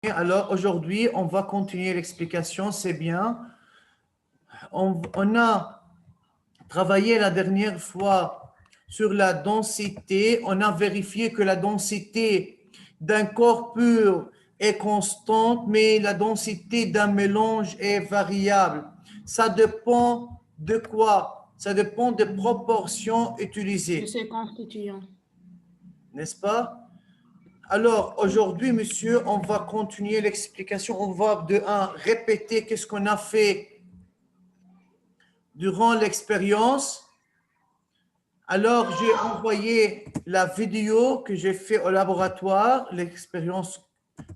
Alors aujourd'hui, on va continuer l'explication, c'est bien. On a travaillé la dernière fois sur la densité. On a vérifié que la densité d'un corps pur est constante, mais la densité d'un mélange est variable. Ça dépend de quoi? Ça dépend des proportions de utilisées, ses constituants. n'est-ce pas? Alors, aujourd'hui, monsieur, on va continuer l'explication. On va de un répéter qu'est-ce qu'on a fait durant l'expérience. Alors, j'ai envoyé la vidéo que j'ai fait au laboratoire, l'expérience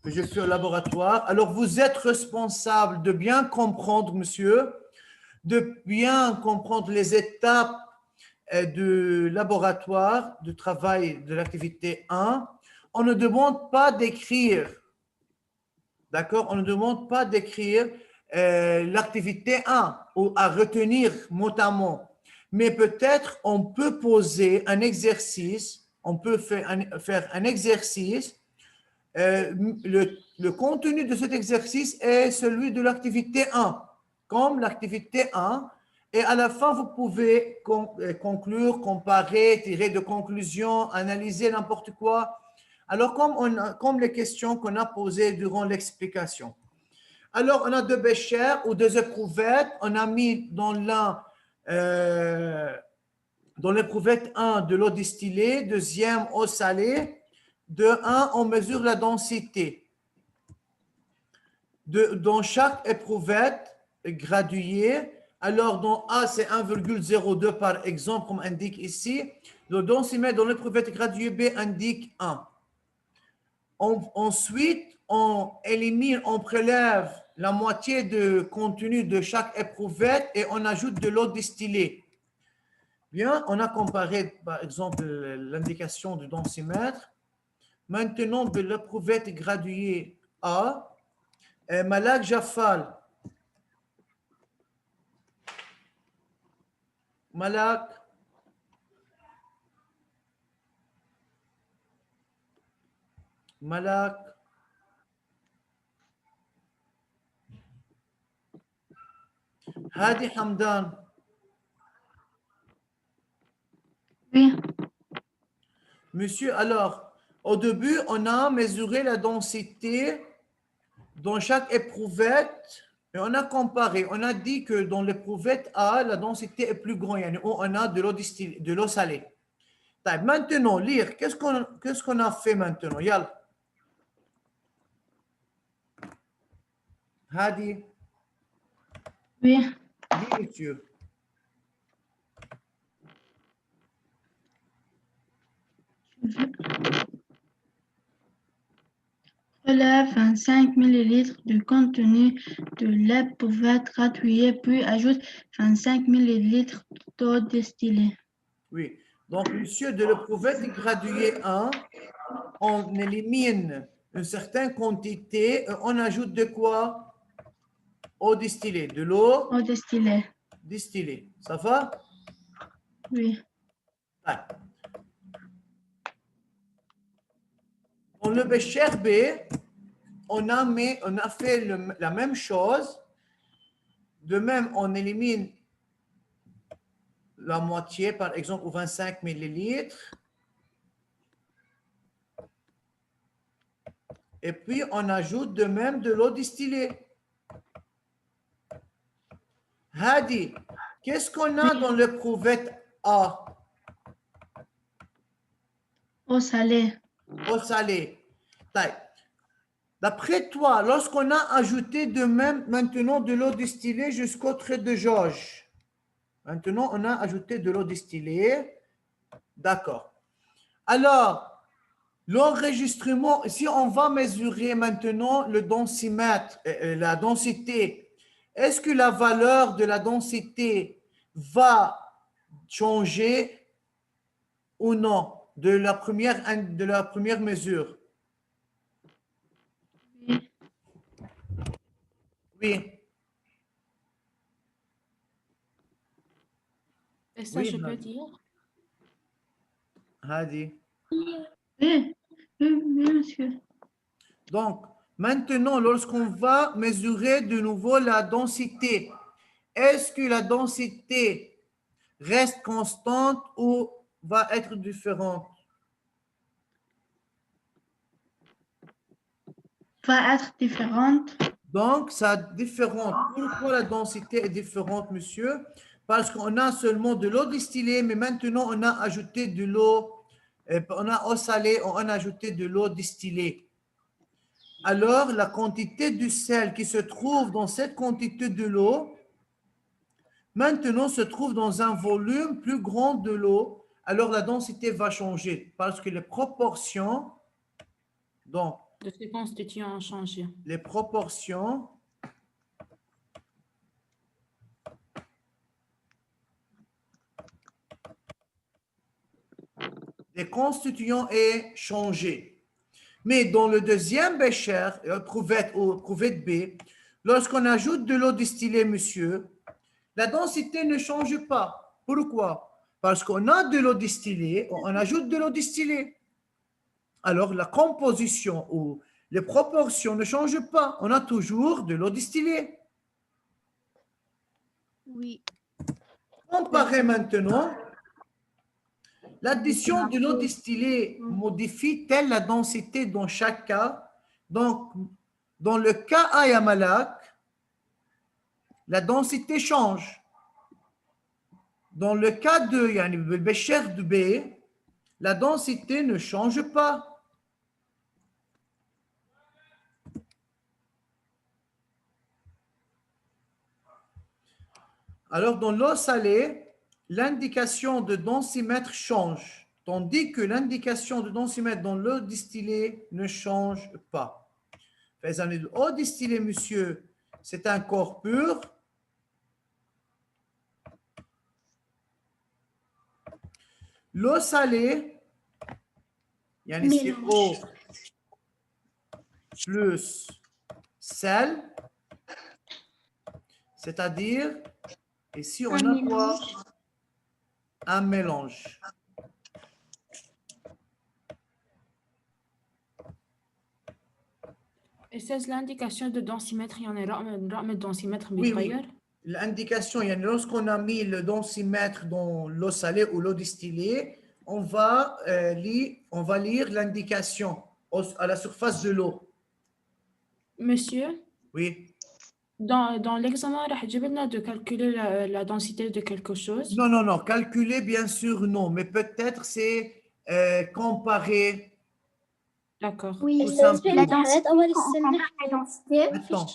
que j'ai fait au laboratoire. Alors, vous êtes responsable de bien comprendre, monsieur, de bien comprendre les étapes du laboratoire, du travail de l'activité 1. On ne demande pas d'écrire. D'accord? On ne demande pas d'écrire l'activité 1 ou à retenir mot à mot. Mais peut-être on peut poser un exercice, on peut faire un exercice. Le contenu de cet exercice est celui de l'activité 1, comme l'activité 1. Et à la fin, vous pouvez conclure, comparer, tirer de conclusions, analyser n'importe quoi. Alors, comme les questions qu'on a posées durant l'explication. Alors, on a deux béchers ou deux éprouvettes. On a mis dans l'éprouvette 1 de l'eau distillée, deuxième eau salée. De 1, on mesure la densité. Dans chaque éprouvette graduée, alors dans A, c'est 1,02 par exemple, comme indique ici. Le densimètre dans l'éprouvette graduée B indique 1. Ensuite, on élimine, on prélève la moitié de contenu de chaque éprouvette et on ajoute de l'eau distillée. Bien, on a comparé, par exemple, l'indication du densimètre. Maintenant, de l'éprouvette graduée A, Malak Jafal. Malak. Malak. Hadi Hamdan. Oui. Monsieur, alors, au début, on a mesuré la densité dans chaque éprouvette et on a comparé. On a dit que dans l'éprouvette A, la densité est plus grande. On a de l'eau salée. Maintenant, lire. Qu'est-ce qu'on a fait maintenant? Yal. Hadi. Oui. Lis, monsieur. Relève 25 ml du contenu de l'éprouvette graduée, puis ajoute 25 ml d'eau distillée. Oui. Donc, monsieur, de l'éprouvette graduée 1, on élimine une certaine quantité. On ajoute de quoi? Eau distillée. De l'eau Eau distillée. distillée. Ça va? Oui. Ouais. Dans le bécher B, on a fait la même chose. De même, on élimine la moitié, par exemple, ou 25 millilitres. Et puis, on ajoute de même de l'eau distillée. Hadi, qu'est-ce qu'on a dans l'éprouvette A? Eau salée. Eau salée. D'après toi, lorsqu'on a ajouté de même maintenant de l'eau distillée jusqu'au trait de jauge, maintenant on a ajouté de l'eau distillée, d'accord. Alors, l'enregistrement, si on va mesurer maintenant le densimètre, la densité, est-ce que la valeur de la densité va changer ou non de la première mesure? Oui. Oui. Et ça, Oui, je peux dire? Hadi. Oui. Oui, monsieur. Donc, Maintenant, lorsqu'on va mesurer de nouveau la densité, est-ce que la densité reste constante ou va être différente? Va être différente. Donc, ça différente. Pourquoi la densité est différente, monsieur? Parce qu'on a seulement de l'eau distillée, mais maintenant, on a ajouté de l'eau, on a eau salée, on a ajouté de l'eau distillée. Alors, la quantité du sel qui se trouve dans cette quantité de l'eau, maintenant se trouve dans un volume plus grand de l'eau. Alors, la densité va changer parce que les proportions, donc, De ces constituants ont changé. les proportions des constituants est changé. Mais dans le deuxième bécher, prouvette ou prouvette B, lorsqu'on ajoute de l'eau distillée, monsieur, la densité ne change pas. Pourquoi? Parce qu'on a de l'eau distillée, on ajoute de l'eau distillée. Alors, la composition ou les proportions ne changent pas. On a toujours de l'eau distillée. Oui. Comparez maintenant. L'addition de l'eau distillée modifie-t-elle la densité dans chaque cas? Donc, dans le cas A Yamalak, la densité change. Dans le cas de le bécher de B, la densité ne change pas. Alors, dans l'eau salée, l'indication de densimètre change, tandis que l'indication de densimètre dans l'eau distillée ne change pas. L'eau distillée, monsieur, c'est un corps pur. L'eau salée, c'est eau plus sel, c'est-à-dire, ici on a quoi? Un mélange. Et c'est l'indication de densimètre, il y en a un densimètre Oui, oui. L'indication, lorsqu'on a mis le densimètre dans l'eau salée ou l'eau distillée, on va lire l'indication à la surface de l'eau. Monsieur, Oui. dans l'examen, on de calculer la densité de quelque chose. Non, non, non. Calculer, bien sûr, non. Mais peut-être c'est comparer. D'accord. Oui, la densité.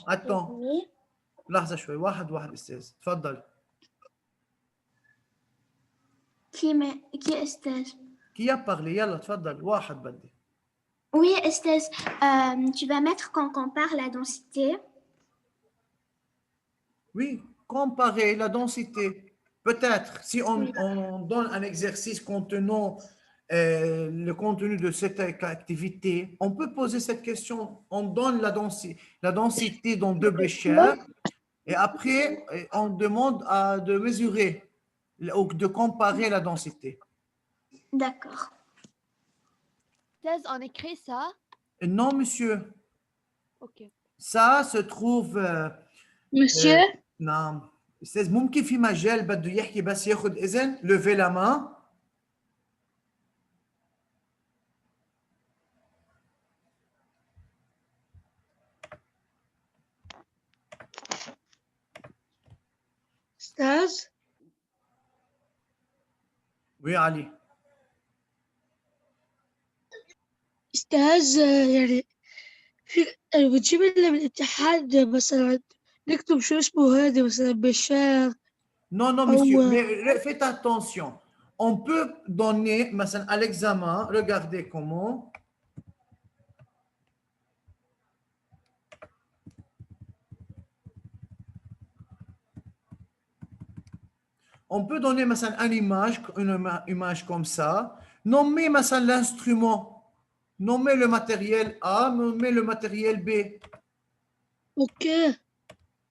Attends. لحظة شوي واحد أستاذ تفضل. Qui أستاذ؟ Qui a parlé? يلا تفضل واحد بدي. Oui, أستاذ. Tu vas mettre qu'on compare la densité. Oui, comparer la densité. Peut-être, si on donne un exercice contenant le contenu de cette activité, on peut poser cette question. On donne la densité dans deux béchers et après, on demande de mesurer ou de comparer la densité. D'accord. On écrit ça? Non, monsieur. Ok. Ça se trouve... Monsieur? نعم استاذ ممكن في مجال بده يحكي بس ياخذ اذن لوفي لا مان أستاذ وي علي أستاذ يعني بتجيب لنا من الاتحاد مثلا نكتب شو اسمه هذا مثلا بشار. Non, non, monsieur, mais faites attention. On peut donner, مثلا, à l'examen, regardez comment. On peut donner, مثلا, une image comme ça. Nommer, مثلا, l'instrument. Nommer le matériel A, nommer le matériel B. Ok.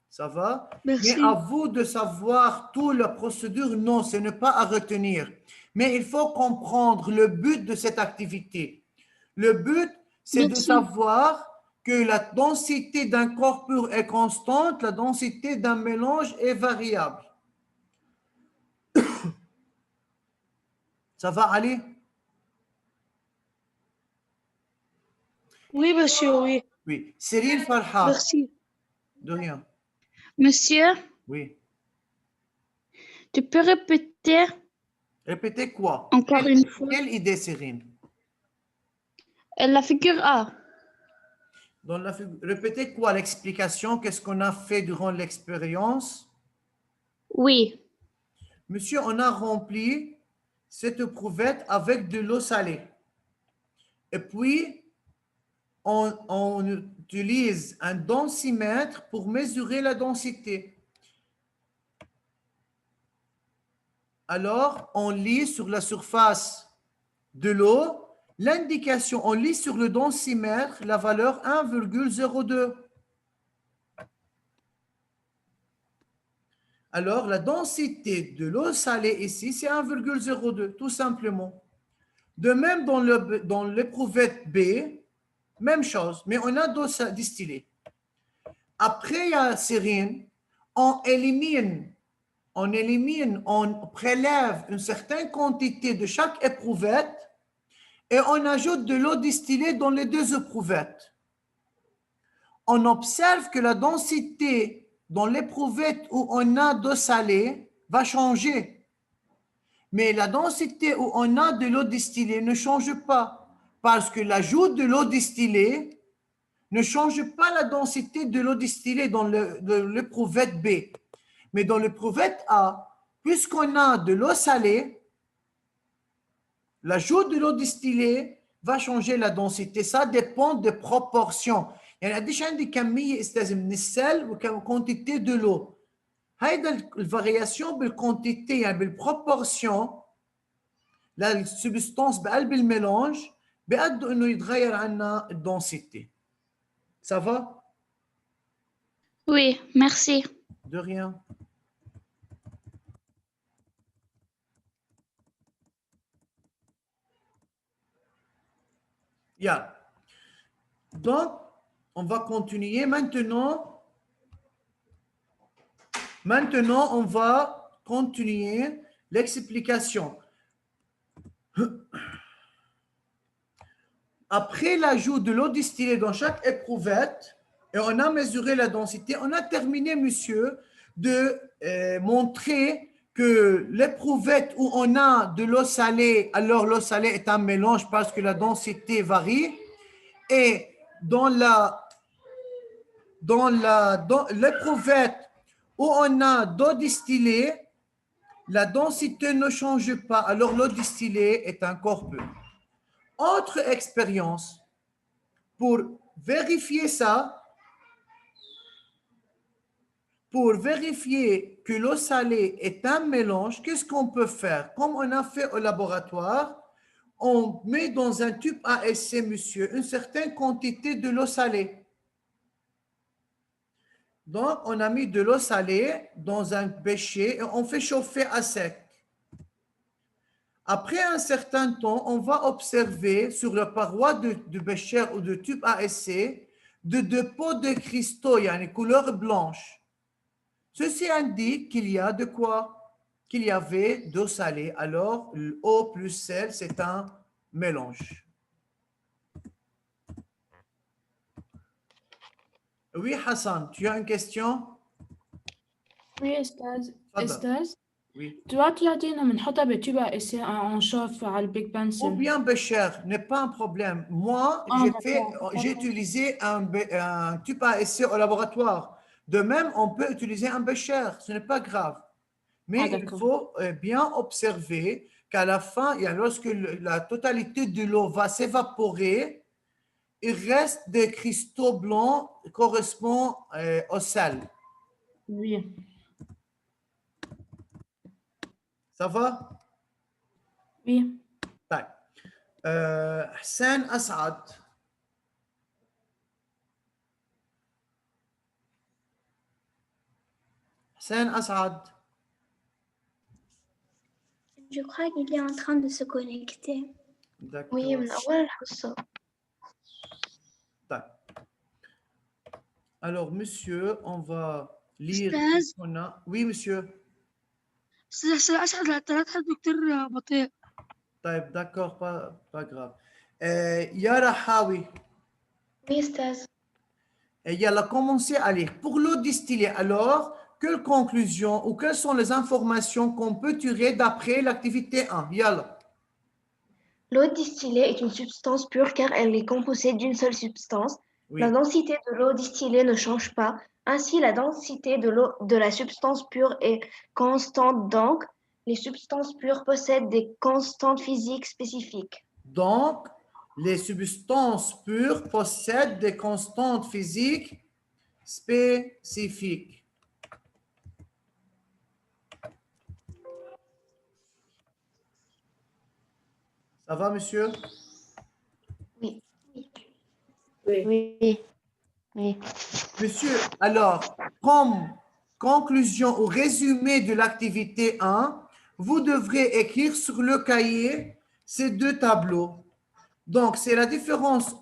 Ça va? Merci. Mais à vous de savoir toute la procédure, non, ce n'est pas à retenir. Mais il faut comprendre le but de cette activité. Le but, c'est de savoir que la densité d'un corps pur est constante, la densité d'un mélange est variable. Ça va aller? Oui, monsieur, oui. Oui. Cyril Farha, Merci. de rien. Monsieur, Oui. tu peux répéter Répétez quoi? encore une fois Quelle idée, Cyril? la figure A? Répétez quoi l'explication? Qu'est-ce qu'on a fait durant l'expérience? Oui. Monsieur, on a rempli cette éprouvette avec de l'eau salée. Et puis, on utilise un densimètre pour mesurer la densité. Alors, on lit sur la surface de l'eau l'indication, on lit sur le densimètre la valeur 1,02. Alors, la densité de l'eau salée ici, c'est 1,02, tout simplement. De même, dans l'éprouvette B, même chose, mais on a d'eau distillée. Après, il y a Cyrine, on prélève une certaine quantité de chaque éprouvette et on ajoute de l'eau distillée dans les deux éprouvettes. On observe que la densité dans l'éprouvette où on a d'eau salée va changer. Mais la densité où on a de l'eau distillée ne change pas parce que l'ajout de l'eau distillée ne change pas la densité de l'eau distillée dans l'éprouvette B. Mais dans l'éprouvette A, puisqu'on a de l'eau salée, l'ajout de l'eau distillée va changer la densité. Ça dépend des proportions. يعني قديش عندي كمية استاذ من السل وكمية de l'eau. هيدا الفارياسيون بالكونتيتي يعني بالبروبورسيون للسبستانس بقلب الميلانج بيأدوا انه يتغير عنا الدنسيتي. Ça va? Oui, merci. De rien. Yeah. Donc, on va continuer. Maintenant, on va continuer l'explication. Après l'ajout de l'eau distillée dans chaque éprouvette, et on a mesuré la densité, on a terminé, monsieur, de montrer que l'éprouvette où on a de l'eau salée, alors l'eau salée est un mélange parce que la densité varie, et dans l'éprouvette où on a d'eau distillée, la densité ne change pas, alors l'eau distillée est un corps pur. Autre expérience, pour vérifier ça, pour vérifier que l'eau salée est un mélange, qu'est-ce qu'on peut faire? Comme on a fait au laboratoire, on met dans un tube ASC, monsieur, une certaine quantité de l'eau salée. Donc, on a mis de l'eau salée dans un bécher et on fait chauffer à sec. Après un certain temps, on va observer sur la paroi du bécher ou de tube ASC de dépôts de cristaux, il y a une couleur blanche. Ceci indique qu'il y a de quoi? Qu'il y avait d'eau salée. Alors, l'eau plus sel, c'est un mélange. Oui, Hassan, tu as une question? Oui, أستاذ. تفضل. أستاذ Oui. دلوقتي هاتينا بنحطها بتبقى نشوف على البيج Ou بنسل. bien bécher, n'est pas un problème. Moi, j'ai utilisé un tube à essai au laboratoire. De même, on peut utiliser un bécher, ce n'est pas grave. Mais il faut bien observer qu'à la fin, lorsque la totalité de l'eau va s'évaporer, il reste des cristaux blancs qui correspondent au sel. Oui. Ça va? Oui. طيب. حسين أسعد. حسين أسعد. Je crois qu'il est en train de se connecter. D'accord. Oui, من أول الحصة. طيب. Alors, monsieur, on va lire أستاذ ce qu'on a. Oui, monsieur. أستاذ حسين أسعد الاعتراض حد دكتور بطيء. طيب, d'accord, pas grave. Yara Hawi. Oui, Stas. Et elle a commencé à lire. Pour l'eau distillée, alors, quelles conclusions ou quelles sont les informations qu'on peut tirer d'après l'activité 1? Yalla. L'eau distillée est une substance pure car elle est composée d'une seule substance. Oui. La densité de l'eau distillée ne change pas. Ainsi, la densité de l'eau de la substance pure est constante. Donc, les substances pures possèdent des constantes physiques spécifiques. Donc, les substances pures possèdent des constantes physiques spécifiques. Ça va, monsieur? Oui. Oui. Monsieur, alors, comme conclusion ou résumé de l'activité 1, vous devrez écrire sur le cahier ces deux tableaux. Donc, c'est la différence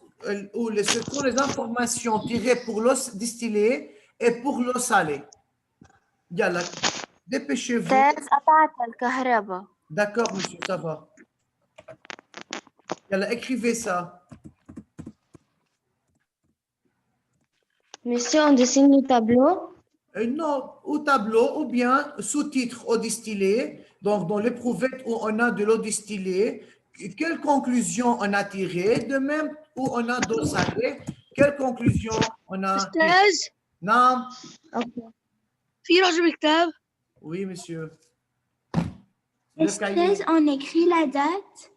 ou ce sont les informations tirées pour l'eau distillée et pour l'eau salée. Yalla, dépêchez-vous. أستاذ قطعت الكهرباء. D'accord, monsieur, ça va. Yalla, écrivez ça. Monsieur, on dessine le tableau. Non, au tableau ou bien sous-titre eau distillée. Donc, dans l'éprouvette où on a de l'eau distillée, quelle conclusion on a tiré? De même où on a d'eau salée, quelle conclusion on a tiré? أستاذ Non. في رقم الكتاب. Oui, monsieur. Le Stas, cahier, on écrit la date.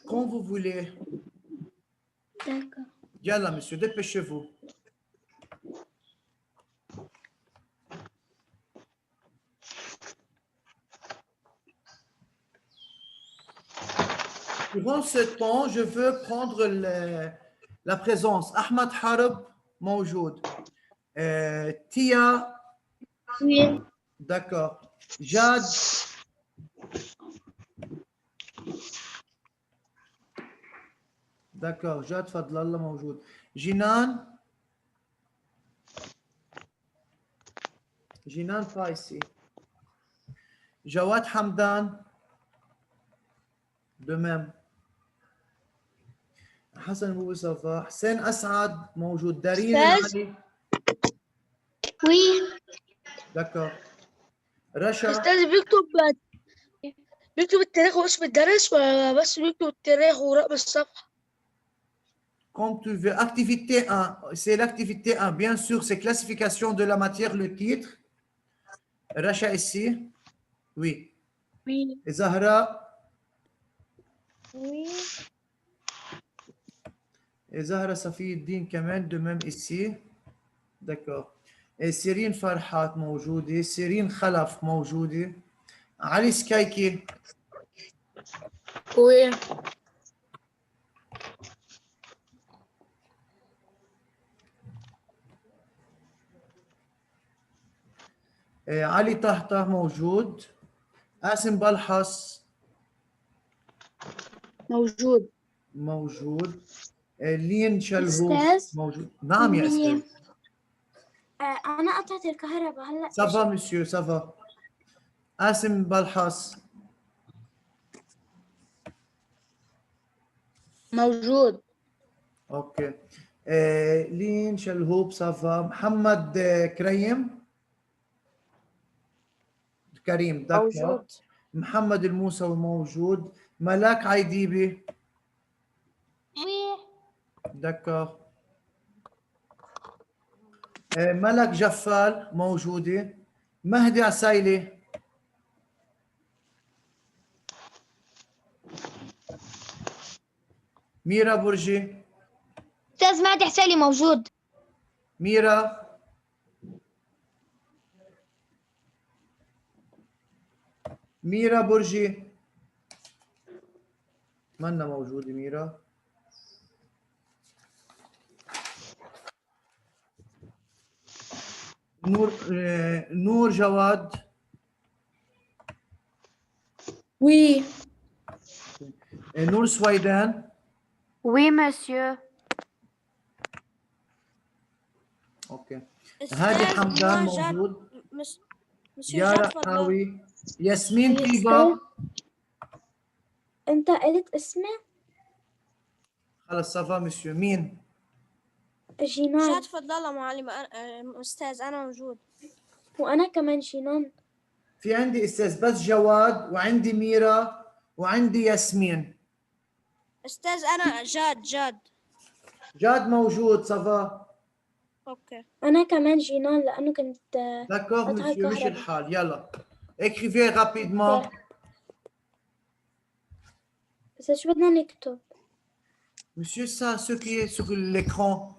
quand vous voulez. D'accord. Yalla, monsieur, dépêchez-vous. Durant ce temps, je veux prendre la présence. Ahmad Harb, Mawjoud. Tia, Oui. d'accord. Jad, d'accord. Jad, Fadlallah, Mawjoud. Jinan, Jinan, pas ici. Jawad Hamdan, de même. Hassan Mousafa, Hussein Asad, موجود. Darine أستاذ. Ali, Oui. d'accord. Rasha, أستاذ بيكتب التاريخ واسم الدرس ولا بس بيكتب التاريخ ورقم الصفحة؟ comme tu veux. Activité 1, c'est l'activité 1. Bien sûr, c'est classification de la matière, le titre. Rasha ici. Oui. Oui. Et Zahra. Oui. Et Zahra Safiuddin Kamal, de même ici. D'accord. Et Sirine Farhat موجودة. Sirine Khalaf موجودة. Ali Skaiki. Oui. علي طهطة موجود. قاسم بلحص موجود. موجود. لين شلهوف أستاذ؟ موجود. نعم يا مية. أستاذ. أنا قطعت الكهرباء هلا. Ça va, monsieur, ça va. قاسم بلحص موجود. اوكي. لين شلهوب ça va. محمد كريم كريم d'accord. موجود. محمد الموسوي موجود. ملاك عيديبي Oui. d'accord. ملك جفال موجودة. مهدي عسايلي ميرا برجي أستاذ مهدي حسيلي موجود. ميرا ميرا برجي منا موجودة ميرا. نور جواد. Oui. نور سويدان. Oui, monsieur. اوكي. هادي حمدان موجود. يارا حاوي. ياسمين طيبة. أنت قلت اسمه؟ خلص صافا مسيو. مين؟ جينان. جاد تفضل معلمة. أستاذ أنا موجود. وأنا كمان جينان. في عندي استاذ بس جواد، وعندي ميرا، وعندي ياسمين. أستاذ أنا جاد. جاد موجود صافا. أوكي. أنا كمان جينان لأنه كنت D'accord, قطع monsieur, مش الكهرباء. الحال. يلا écrivez rapidement. بس شو بدنا نكتب؟ Monsieur, ça, ce qui est sur l'écran.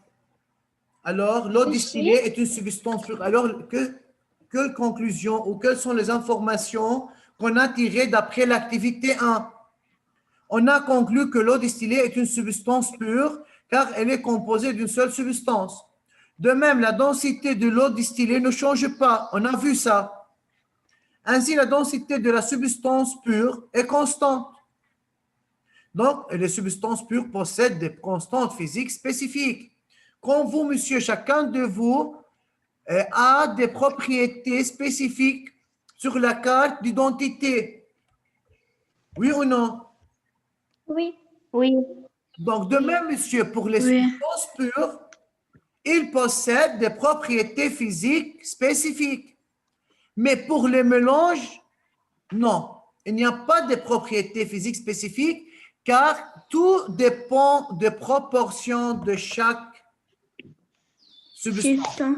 Alors, l'eau distillée est une substance pure. Alors, quelle conclusion ou quelles sont les informations qu'on a tirées d'après l'activité 1? On a conclu que l'eau distillée est une substance pure car elle est composée d'une seule substance. De même, la densité de l'eau distillée ne change pas. On a vu ça. Ainsi, la densité de la substance pure est constante. Donc, les substances pures possèdent des constantes physiques spécifiques. Comme vous, monsieur, chacun de vous a des propriétés spécifiques sur la carte d'identité. Oui ou non? Oui. Oui. Donc, de même, monsieur, pour les substances pures, ils possèdent des propriétés physiques spécifiques. Mais pour les mélanges, non. Il n'y a pas de propriétés physiques spécifiques car tout dépend des proportions de chaque substance.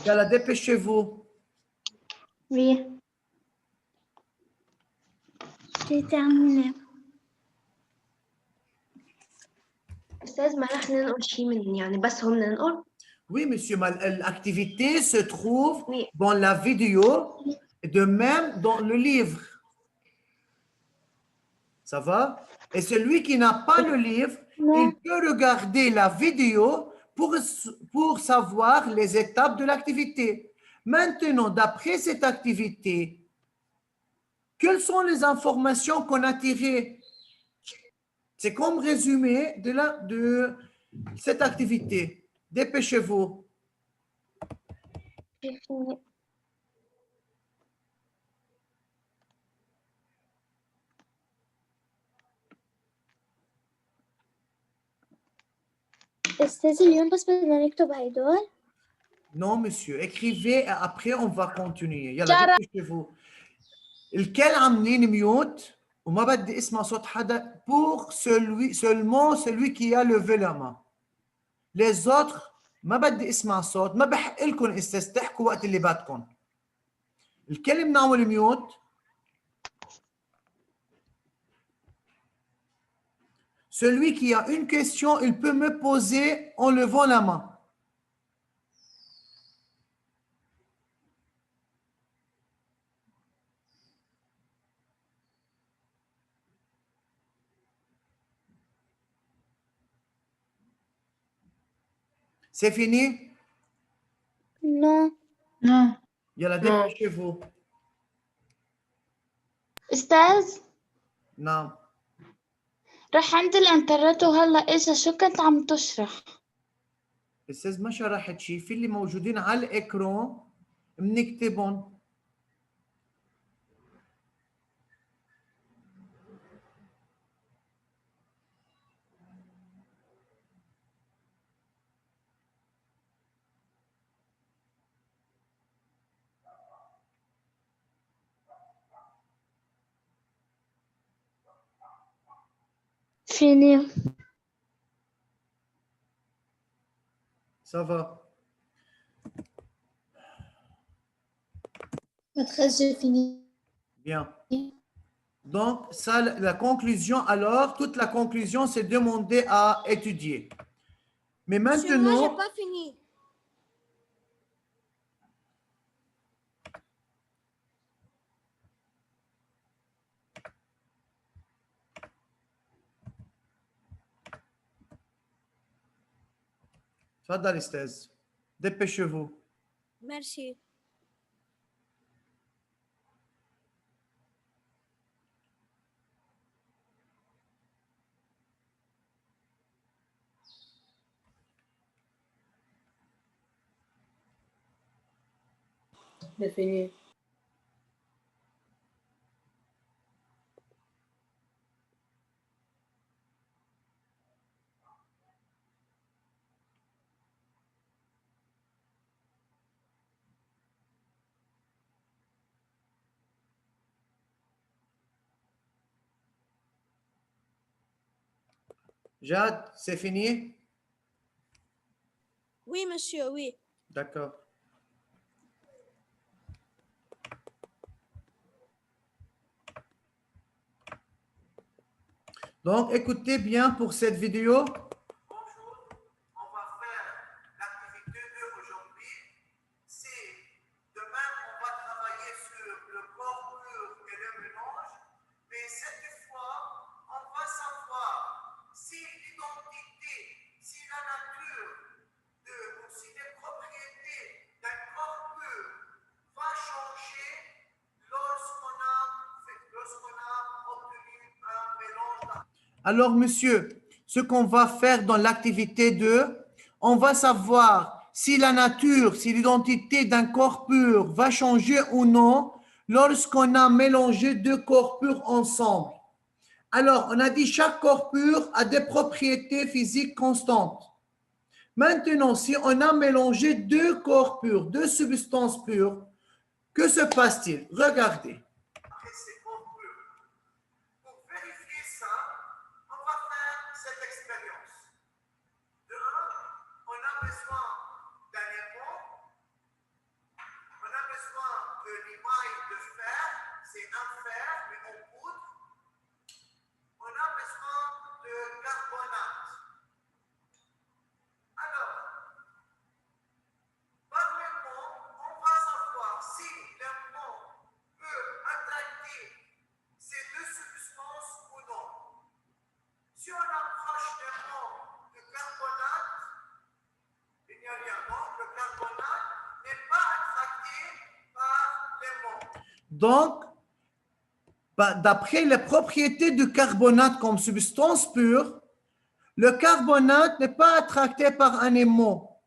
Yalla, dépêchez-vous. Oui. J'ai terminé. أستاذ ما رح ننقل شيء من يعني بس هم ننقل. Oui, monsieur, l'activité se trouve Oui. dans la vidéo et de même dans le livre. Ça va? Et celui qui n'a pas le livre, il peut regarder la vidéo pour savoir les étapes de l'activité. Maintenant, d'après cette activité, quelles sont les informations qu'on a tirées? C'est comme résumé de cette activité. Dépêchez-vous. J'ai fini. أستاذي اليوم بس بدنا نكتب هيدول؟ Non, monsieur. Écrivez et après, on va continuer. يلا dépêchez-vous. الكل عاملين ميوت وما بدي اسمع صوت حدا pour seulement celui qui a levé la main. Les autres ما بدي اسمع صوت. ما بحق لكم استاذ تحكوا وقت اللي بدكم. الكل منعمل ميوت. Celui qui a une question, il peut me poser en levant la main. C'est fini? Non. Non. يلا dépêchez-vous. أستاذ نعم. رح عند الإنترنت وهلا إجا شو كنت عم تشرح؟ استاذ ما شرحت شيء، في اللي موجودين على الاكران بنكتبهم. فيني. Ça va. j'ai fini. Bien. Donc, ça, la conclusion, alors, toute la conclusion, c'est demander à étudier. Mais Monsieur, moi, j'ai maintenant, pas fini. تفضل استاذ. Dépêchez-vous. Merci. Définir. Jade, c'est fini? Oui, monsieur, oui. D'accord. Donc, écoutez bien pour cette vidéo. Bonjour, on va faire l'activité d'aujourd'hui. Demain, on va travailler sur le corps pur et le mélange. Mais cette fois, on va savoir si l'identité, si la nature si les propriétés d'un corps pur va changer lorsqu'on a obtenu un mélange. Alors, monsieur, ce qu'on va faire dans l'activité 2, on va savoir si la nature, si l'identité d'un corps pur va changer ou non lorsqu'on a mélangé deux corps purs ensemble. Alors, on a dit chaque corps pur a des propriétés physiques constantes. Maintenant, si on a mélangé deux corps purs, deux substances pures, que se passe-t-il? Regardez. Pour vérifier ça, on va faire cette expérience. De un, on a besoin d'un aimant, on a besoin de l'émail de fer, c'est un fer, mais en poudre. On a besoin de carbonate. Alors, par l'aimant, on va savoir si l'aimant peut attraquer ces deux substances ou non. Si on approche l'aimant de carbonate, il n'y a rien. Donc, le carbonate n'est pas attracté par l'aimant. Donc, d'après les propriétés du carbonate comme substance pure, le carbonate n'est pas attracté par un aimant.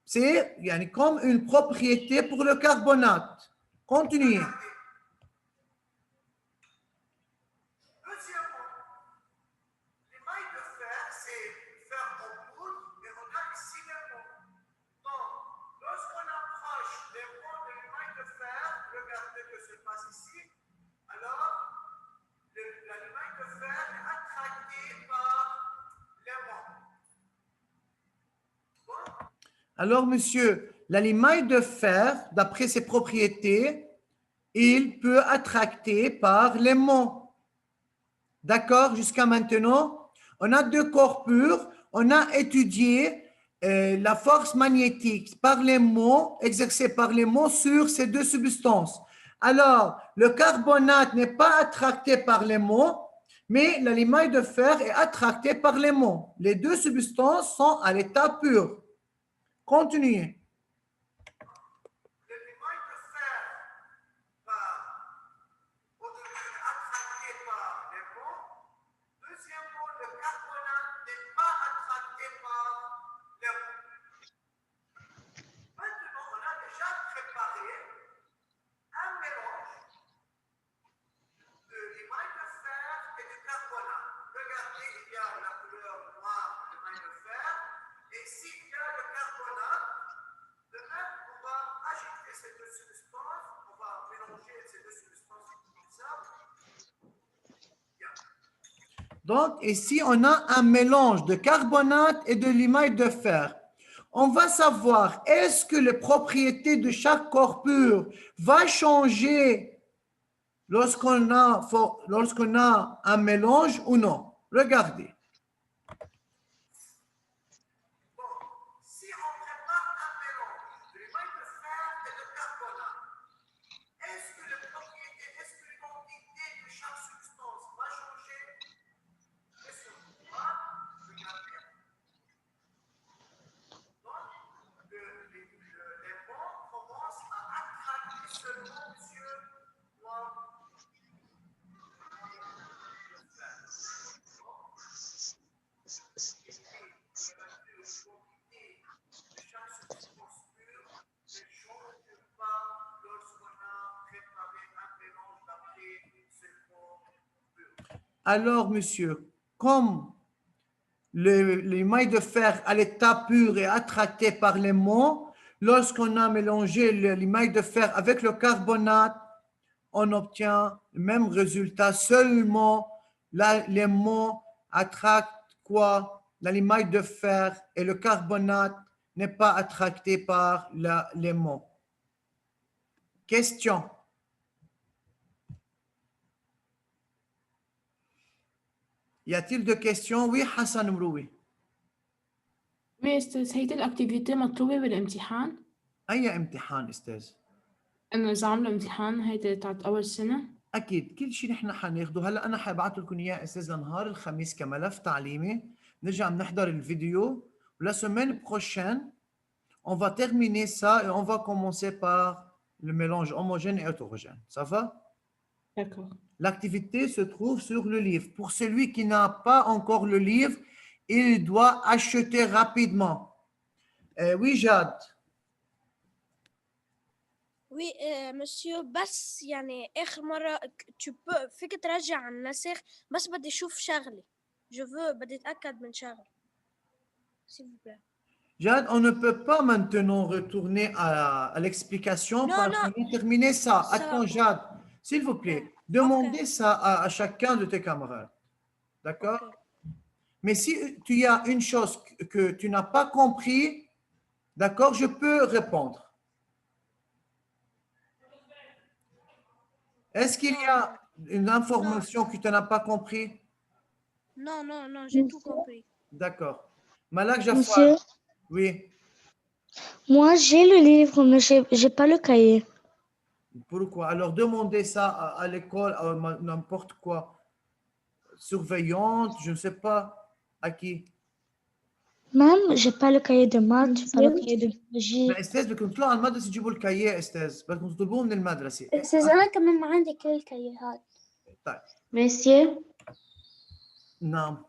C'est comme une propriété pour le carbonate. Continuez. Deuxièmement, l'émail de fer, c'est fer en poudre, mais on a ici l'aimant. Donc, lorsqu'on approche l'aimant de l'émail de fer, regardez ce qui se passe ici. Alors, l'émail de fer est attracté par l'aimant. Bon. Alors, monsieur, l'émail de fer, d'après ses propriétés, il peut attracter par l'aimant. D'accord? Jusqu'à maintenant, on a deux corps purs. On a étudié la force magnétique par l'aimant, exercée par l'aimant sur ces deux substances. Alors, le carbonate n'est pas attracté par l'aimant, mais l'émail de fer est attracté par l'aimant. Les deux substances sont à l'état pur. Continuez. L'émail de fer au début attracté par l'aimant. Deuxièmement, le carbonate n'est pas attracté par l'aimant. Maintenant, on a déjà préparé un mélange de l'émail de fer et du carbonate. Regardez, il y a la couleur noire de l'émail de fer. Et s'il y a le carbonate, de même, on va ajouter ces deux substances, on va mélanger ces deux substances comme ça. Bien. Donc, ici, on a un mélange de carbonate et de l'émail de fer. On va savoir, est-ce que les propriétés de chaque corps pur va changer lorsqu'on a un mélange ou non? Regardez. Si on prépare un mélange de l'émail de fer et de carbonate, est-ce que les propriétés, est-ce que l'identité de chaque substance va changer? Question 3, regardez. Donc, l'aimant commence à attraper seulement, monsieur, moi. Alors, monsieur, comme l'émail de fer à l'état pur est attracté par l'aimant, lorsqu'on a mélangé l'émail de fer avec le carbonate, on obtient le même résultat, seulement l'aimant attracte quoi? L'émail de fer et le carbonate n'est pas attracté par l'aimant. Question. Y a-t-il de questions? Oui, Hassan Mroui. وي أستاذ هيدي الأكتيفيتي مطلوبة بالامتحان؟ أي امتحان أستاذ؟ إنه إذا عملوا امتحان هيدي تاعت أول سنة؟ أكيد كل شيء نحن حناخده. هلا أنا حبعت لكم إياه أستاذ لنهار الخميس كملف تعليمي، نرجع بنحضر الفيديو. La semaine prochaine, on va terminer ça et on va commencer par le mélange homogène et hétérogène. Ça va? D'accord. L'activité se trouve sur le livre. Pour celui qui n'a pas encore le livre, il doit acheter rapidement. Oui, Jade. وي مسيو بس يعني آخر مرة فيك ترجع عن النسخ بس بدي أشوف شغلي بدي أتأكد من شغلي. Jade, on ne peut pas maintenant retourner à l'explication parce qu'on a terminé ça. Attends, Jade, s'il vous plaît, demandez ça à chacun de tes camarades. D'accord? Mais si tu as une chose que tu n'as pas compris, d'accord, je peux répondre. Est-ce qu'il y a une information que tu n'as pas compris? Non, j'ai tout compris. D'accord. Malak Jafar. Monsieur, Oui. moi j'ai le livre, mais j'ai pas le cahier. Pourquoi? Alors demandez ça à l'école, à n'importe quoi. Surveillante, je ne sais pas à qui. Même, j'ai pas le cahier de maths, j'ai pas le cahier de biologie. لا استاذ بدكم تطلعوا على المدرسه تجيبوا الكاييه استاذ، بدكم تطلبوه من المدرسه. أستاذ أنا كمان ما عندي كل الكيهات. طيب. Messieurs, نعم.